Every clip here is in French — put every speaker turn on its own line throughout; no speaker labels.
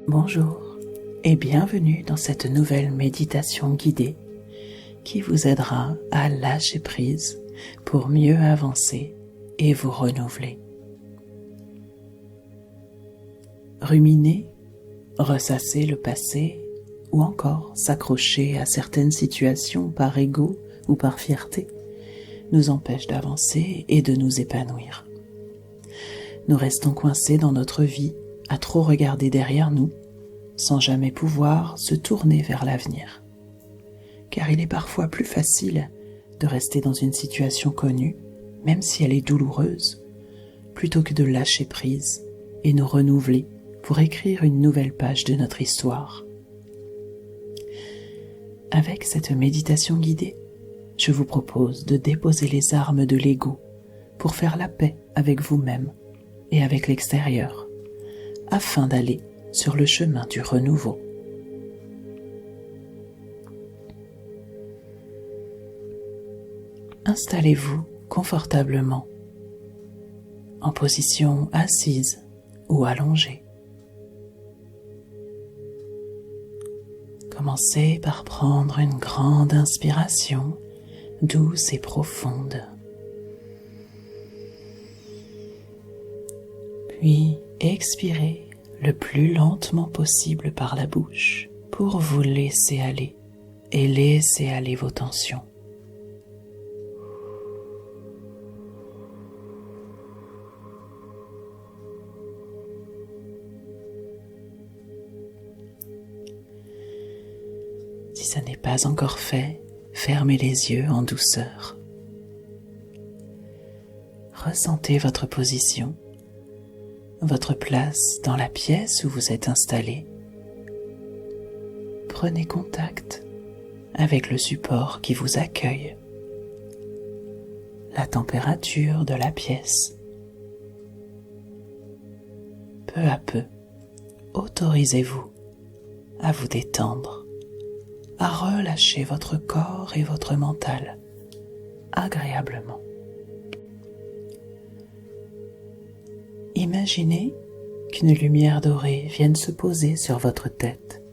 Bonjour et bienvenue dans cette nouvelle méditation guidée qui vous aidera à lâcher prise pour mieux avancer et vous renouveler. Ruminer, ressasser le passé ou encore s'accrocher à certaines situations par ego ou par fierté nous empêche d'avancer et de nous épanouir. Nous restons coincés dans notre vie à trop regarder derrière nous, sans jamais pouvoir se tourner vers l'avenir. Car il est parfois plus facile de rester dans une situation connue, même si elle est douloureuse, plutôt que de lâcher prise et nous renouveler pour écrire une nouvelle page de notre histoire. Avec cette méditation guidée, je vous propose de déposer les armes de l'ego pour faire la paix avec vous-même et avec l'extérieur, afin d'aller sur le chemin du renouveau. Installez-vous confortablement, en position assise ou allongée. Commencez par prendre une grande inspiration, douce et profonde. Puis expirez le plus lentement possible par la bouche pour vous laisser aller et laisser aller vos tensions. Si ça n'est pas encore fait, fermez les yeux en douceur. Ressentez votre position, votre place dans la pièce où vous êtes installé. Prenez contact avec le support qui vous accueille, la température de la pièce. Peu à peu, autorisez-vous à vous détendre, à relâcher votre corps et votre mental agréablement. Imaginez qu'une lumière dorée vienne se poser sur votre tête,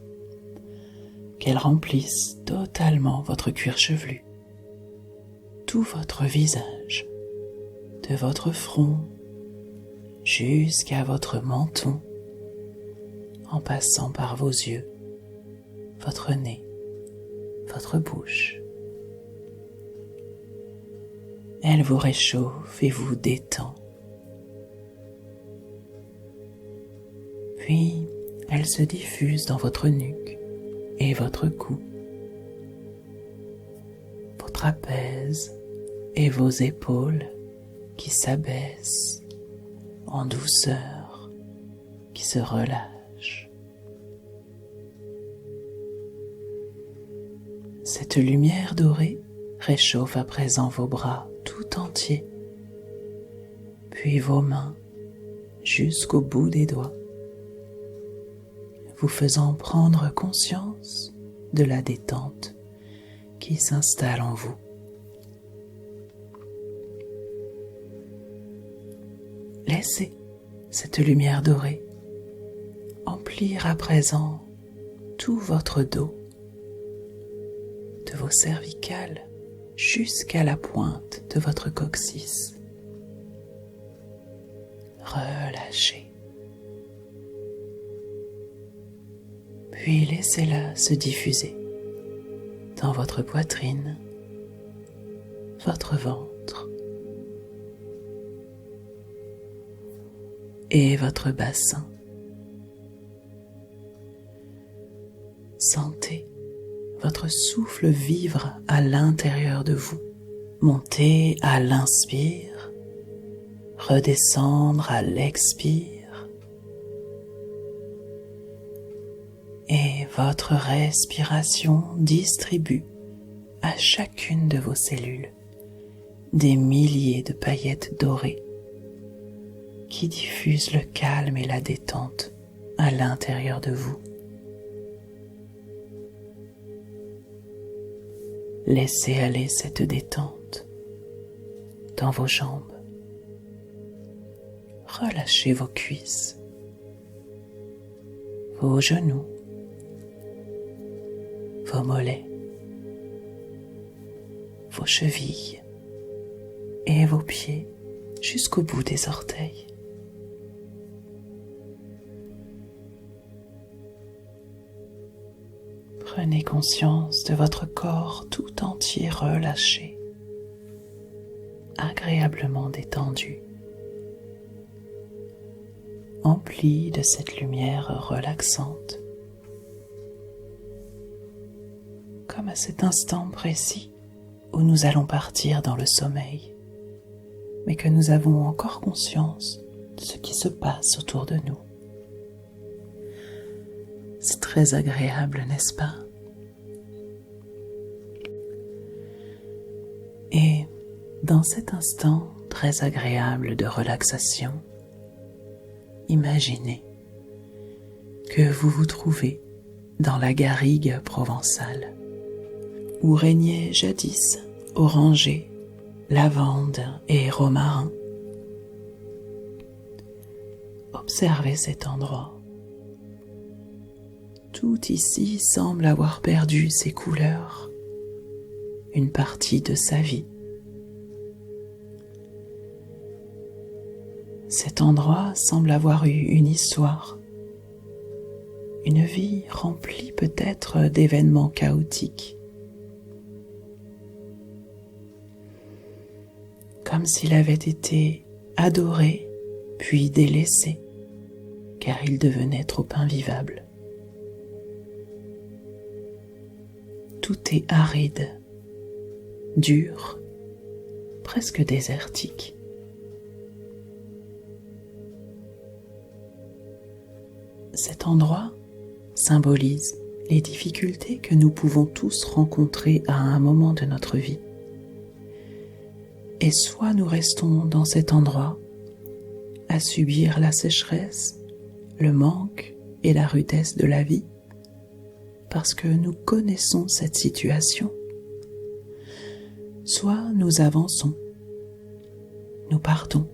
qu'elle remplisse totalement votre cuir chevelu, tout votre visage, de votre front jusqu'à votre menton, en passant par vos yeux, votre nez, votre bouche. Elle vous réchauffe et vous détend. Puis, elle se diffuse dans votre nuque et votre cou, vos trapèzes et vos épaules qui s'abaissent en douceur, qui se relâchent. Cette lumière dorée réchauffe à présent vos bras tout entiers, puis vos mains jusqu'au bout des doigts, vous faisant prendre conscience de la détente qui s'installe en vous. Laissez cette lumière dorée emplir à présent tout votre dos, de vos cervicales jusqu'à la pointe de votre coccyx. Relâchez. Puis laissez-la se diffuser dans votre poitrine, votre ventre et votre bassin. Sentez votre souffle vivre à l'intérieur de vous, monter à l'inspire, redescendre à l'expire. Et votre respiration distribue à chacune de vos cellules des milliers de paillettes dorées qui diffusent le calme et la détente à l'intérieur de vous. Laissez aller cette détente dans vos jambes. Relâchez vos cuisses, vos genoux, vos mollets, vos chevilles et vos pieds jusqu'au bout des orteils. Prenez conscience de votre corps tout entier relâché, agréablement détendu, empli de cette lumière relaxante. Comme à cet instant précis où nous allons partir dans le sommeil, mais que nous avons encore conscience de ce qui se passe autour de nous. C'est très agréable, n'est-ce pas? Et dans cet instant très agréable de relaxation, imaginez que vous vous trouvez dans la garrigue provençale, où régnaient jadis orangers, lavande et romarin. Observez cet endroit. Tout ici semble avoir perdu ses couleurs, une partie de sa vie. Cet endroit semble avoir eu une histoire, une vie remplie peut-être d'événements chaotiques, comme s'il avait été adoré puis délaissé, car il devenait trop invivable. Tout est aride, dur, presque désertique. Cet endroit symbolise les difficultés que nous pouvons tous rencontrer à un moment de notre vie. Et soit nous restons dans cet endroit à subir la sécheresse, le manque et la rudesse de la vie, parce que nous connaissons cette situation. Soit nous avançons, nous partons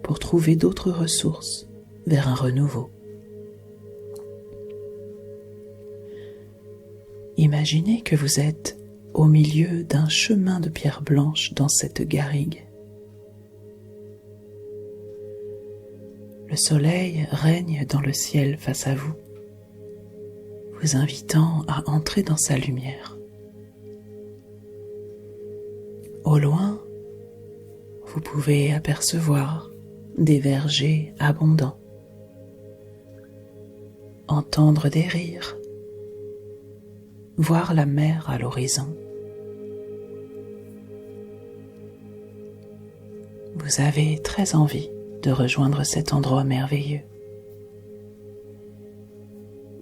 pour trouver d'autres ressources vers un renouveau. Imaginez que vous êtes au milieu d'un chemin de pierre blanche dans cette garrigue. Le soleil règne dans le ciel face à vous, vous invitant à entrer dans sa lumière. Au loin, vous pouvez apercevoir des vergers abondants, entendre des rires, voir la mer à l'horizon. Vous avez très envie de rejoindre cet endroit merveilleux.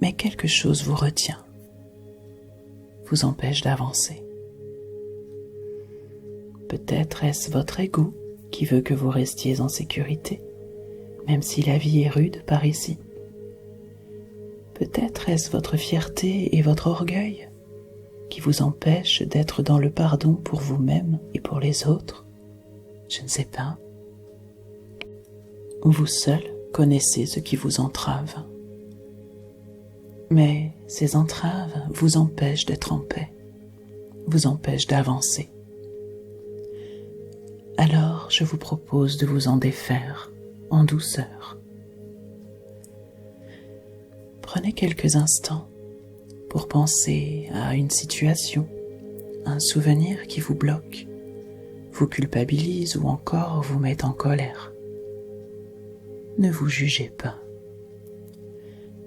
Mais quelque chose vous retient, vous empêche d'avancer. Peut-être est-ce votre ego qui veut que vous restiez en sécurité, même si la vie est rude par ici. Peut-être est-ce votre fierté et votre orgueil qui vous empêchent d'être dans le pardon pour vous-même et pour les autres. Je ne sais pas. Vous seul connaissez ce qui vous entrave. Mais ces entraves vous empêchent d'être en paix, vous empêchent d'avancer. Alors je vous propose de vous en défaire en douceur. Prenez quelques instants pour penser à une situation, un souvenir qui vous bloque, vous culpabilise ou encore vous met en colère. Ne vous jugez pas.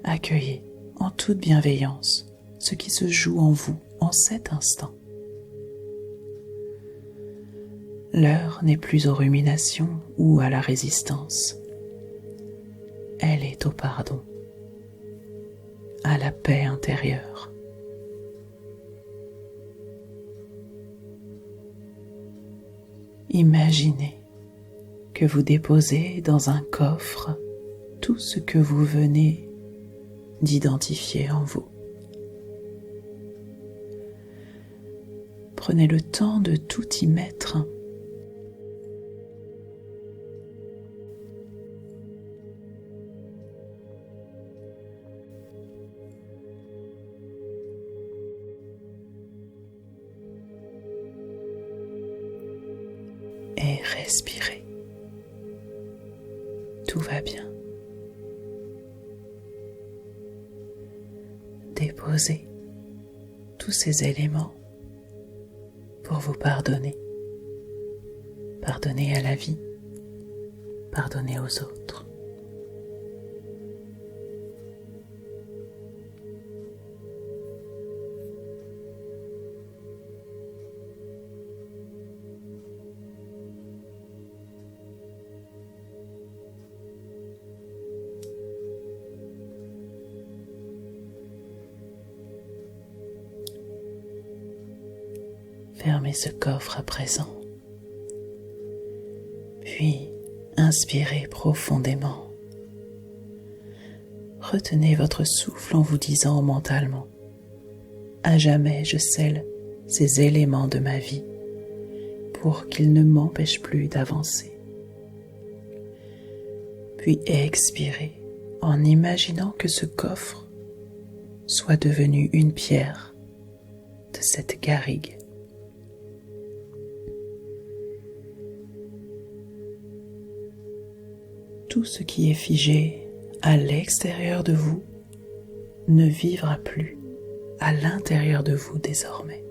Accueillez en toute bienveillance ce qui se joue en vous en cet instant. L'heure n'est plus aux ruminations ou à la résistance. Elle est au pardon, à la paix intérieure. Imaginez que vous déposez dans un coffre tout ce que vous venez d'identifier en vous. Prenez le temps de tout y mettre. respirez. Tout va bien. Déposez tous ces éléments pour vous pardonner. Pardonner à la vie, pardonner aux autres. Fermez ce coffre à présent. Puis, inspirez profondément. Retenez votre souffle en vous disant mentalement: à jamais je scelle ces éléments de ma vie pour qu'ils ne m'empêchent plus d'avancer. Puis expirez en imaginant que ce coffre soit devenu une pierre de cette garrigue. Tout ce qui est figé à l'extérieur de vous ne vivra plus à l'intérieur de vous désormais.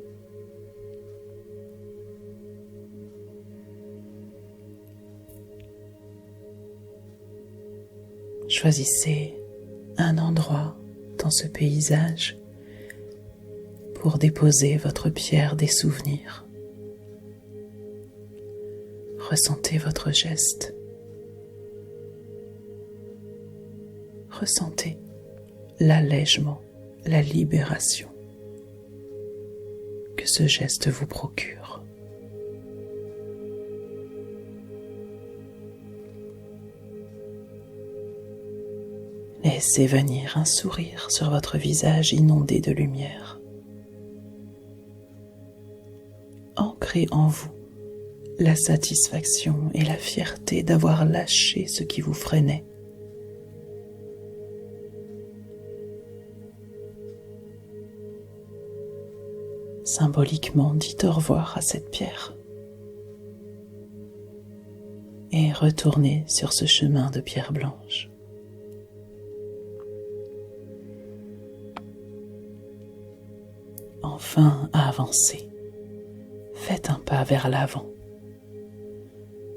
Choisissez un endroit dans ce paysage pour déposer votre pierre des souvenirs. Ressentez votre geste. Ressentez l'allègement, la libération que ce geste vous procure. Laissez venir un sourire sur votre visage inondé de lumière. Ancrez en vous la satisfaction et la fierté d'avoir lâché ce qui vous freinait. Symboliquement, dites au revoir à cette pierre et retournez sur ce chemin de pierre blanche. Enfin, avancez. Faites un pas vers l'avant.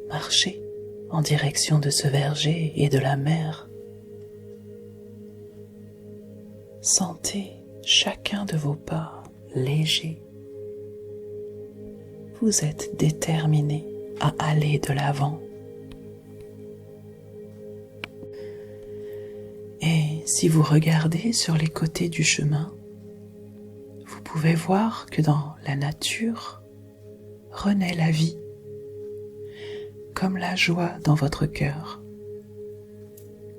Marchez en direction de ce verger et de la mer. Sentez chacun de vos pas léger. Vous êtes déterminé à aller de l'avant. Et si vous regardez sur les côtés du chemin, vous pouvez voir que dans la nature renaît la vie, comme la joie dans votre cœur,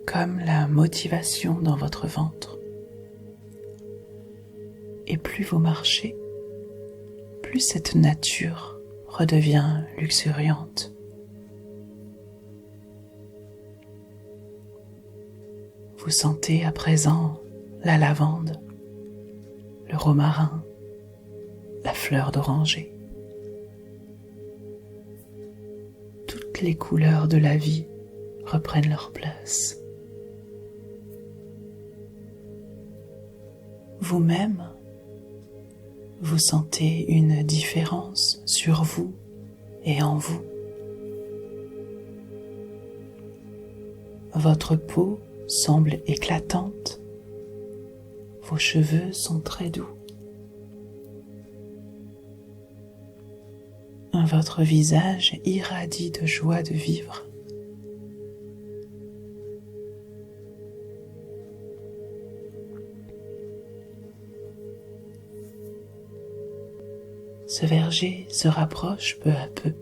comme la motivation dans votre ventre. Et plus vous marchez, plus cette nature redevient luxuriante. Vous sentez à présent la lavande, le romarin, la fleur d'oranger. Toutes les couleurs de la vie reprennent leur place. Vous-même, vous sentez une différence sur vous et en vous. Votre peau semble éclatante. Vos cheveux sont très doux. Votre visage irradie de joie de vivre. Ce verger se rapproche peu à peu,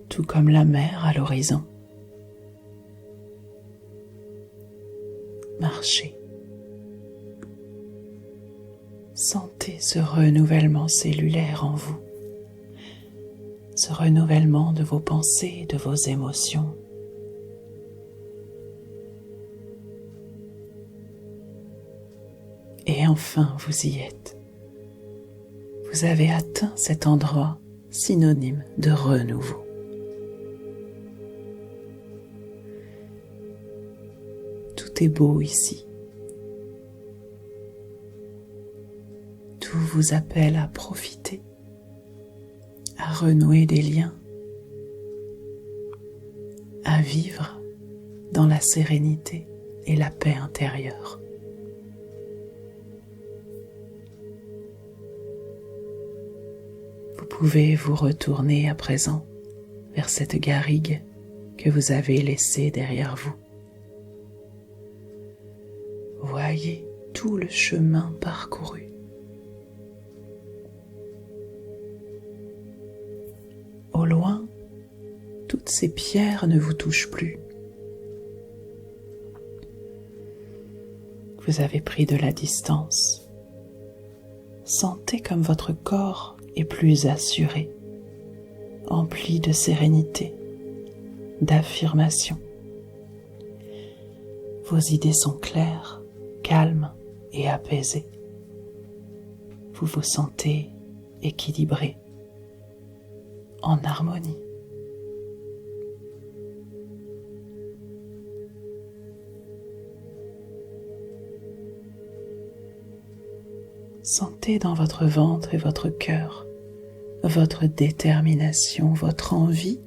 tout comme la mer à l'horizon. Marchez. Sentez ce renouvellement cellulaire en vous, ce renouvellement de vos pensées, de vos émotions. Et enfin, vous y êtes. Vous avez atteint cet endroit synonyme de renouveau, Tout est beau ici. Tout vous appelle à profiter, à renouer des liens, à vivre dans la sérénité et la paix intérieure. Vous pouvez vous retourner à présent vers cette garrigue que vous avez laissée derrière vous. Voyez tout le chemin parcouru. Au loin, toutes ces pierres ne vous touchent plus. Vous avez pris de la distance. Sentez comme votre corps est plus assuré, empli de sérénité, d'affirmation. Vos idées sont claires, calmes et apaisées. Vous vous sentez équilibré, en harmonie. Sentez dans votre ventre et votre cœur votre détermination, votre envie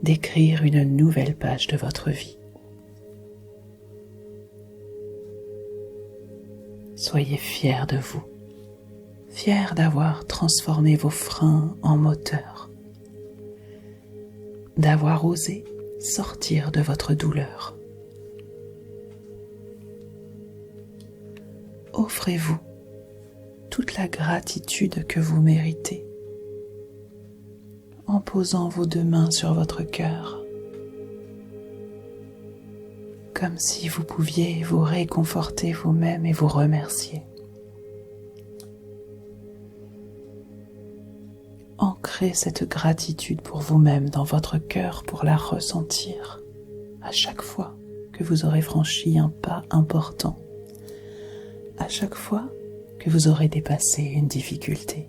d'écrire une nouvelle page de votre vie. Soyez fiers de vous, fiers d'avoir transformé vos freins en moteurs, d'avoir osé sortir de votre douleur. Offrez-vous toute la gratitude que vous méritez en posant vos deux mains sur votre cœur, comme si vous pouviez vous réconforter vous-même et vous remercier. Ancrez cette gratitude pour vous-même dans votre cœur pour la ressentir à chaque fois que vous aurez franchi un pas important, à chaque fois que vous aurez dépassé une difficulté.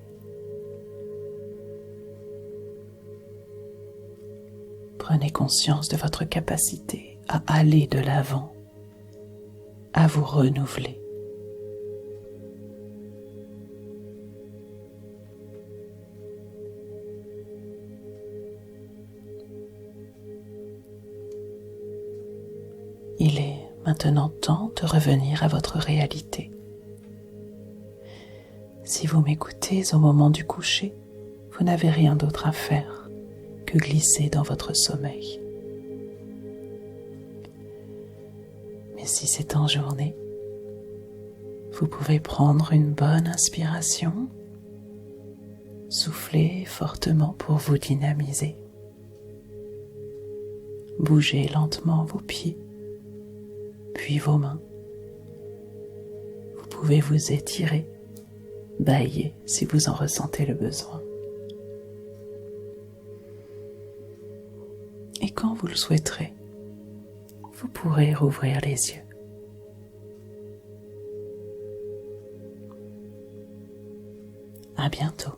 Prenez conscience de votre capacité à aller de l'avant, à vous renouveler. Il est maintenant temps de revenir à votre réalité. Si vous m'écoutez au moment du coucher, vous n'avez rien d'autre à faire que glisser dans votre sommeil. Mais si c'est en journée, vous pouvez prendre une bonne inspiration, souffler fortement pour vous dynamiser. Bougez lentement vos pieds, puis vos mains. Vous pouvez vous étirer, bâiller si vous en ressentez le besoin. Et quand vous le souhaiterez, vous pourrez rouvrir les yeux. À bientôt.